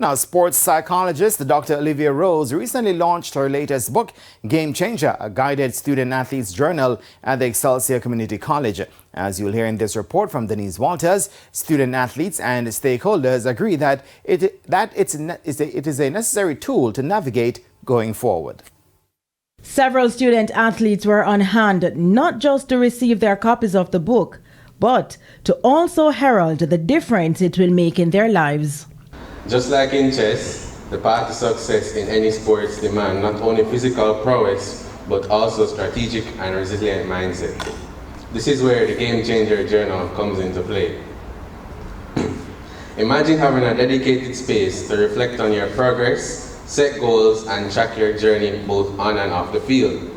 Now, sports psychologist Dr. Olivia Rose recently launched her latest book, Game Changer, a guided student-athletes journal at the Excelsior Community College. As you'll hear in this report from Denise Walters, student-athletes and stakeholders agree that it is a necessary tool to navigate going forward. Several student-athletes were on hand not just to receive their copies of the book, but to also herald the difference it will make in their lives. Just like in chess, the path to success in any sports demand not only physical prowess, but also strategic and resilient mindset. This is where the Game Changer journal comes into play. Imagine having a dedicated space to reflect on your progress, set goals, and track your journey both on and off the field.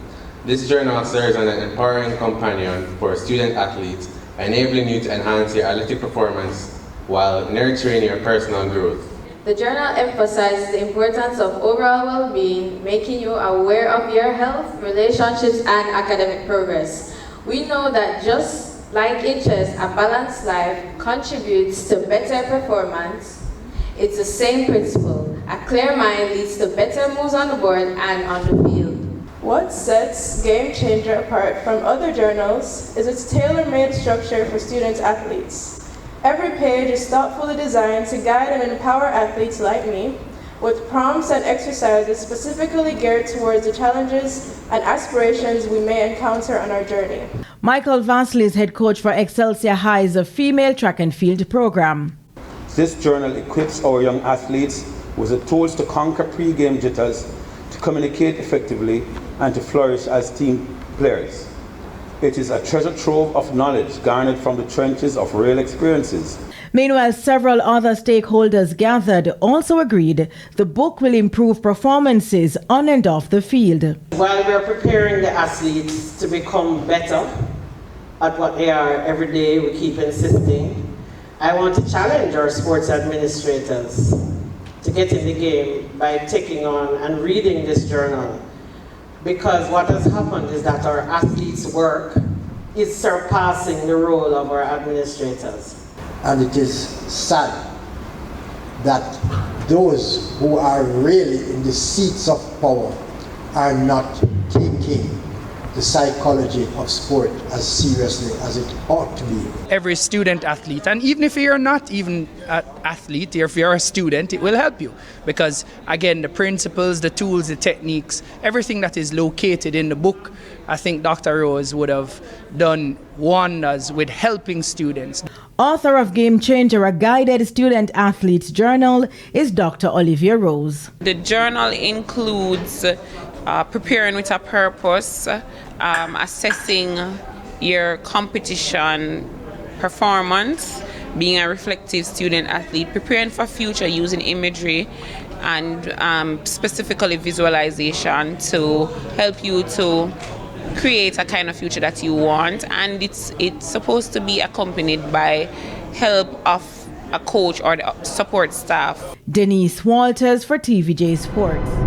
This journal serves as an empowering companion for student athletes, enabling you to enhance your athletic performance while nurturing your personal growth. The journal emphasizes the importance of overall well-being, making you aware of your health, relationships, and academic progress. We know that just like in chess, a balanced life contributes to better performance. It's the same principle. A clear mind leads to better moves on the board and on the field. What sets Game Changer apart from other journals is its tailor-made structure for student-athletes. Every page is thoughtfully designed to guide and empower athletes like me, with prompts and exercises specifically geared towards the challenges and aspirations we may encounter on our journey. Michael Vasily is head coach for Excelsior High's female track and field program. This journal equips our young athletes with the tools to conquer pre-game jitters, to communicate effectively, and to flourish as team players. It is a treasure trove of knowledge garnered from the trenches of real experiences. Meanwhile, several other stakeholders gathered also agreed the book will improve performances on and off the field. While we are preparing the athletes to become better at what they are every day, we keep insisting, I want to challenge our sports administrators to get in the game by taking on and reading this journal. Because what has happened is that our athletes' work is surpassing the role of our administrators. And it is sad that those who are really in the seats of power are not taking the psychology of sport as seriously as it ought to be. Every student athlete, and even if you're not even an athlete, if you're a student, it will help you. Because again, the principles, the tools, the techniques, everything that is located in the book, I think Dr. Rose would have done wonders with helping students. Author of Game Changer, a guided student athletes journal, is Dr. Olivia Rose. The journal includes preparing with a purpose, assessing your competition performance, being a reflective student athlete, preparing for future using imagery and specifically visualization to help you to create a kind of future that you want, and it's supposed to be accompanied by help of a coach or the support staff. Denise Walters for TVJ Sports.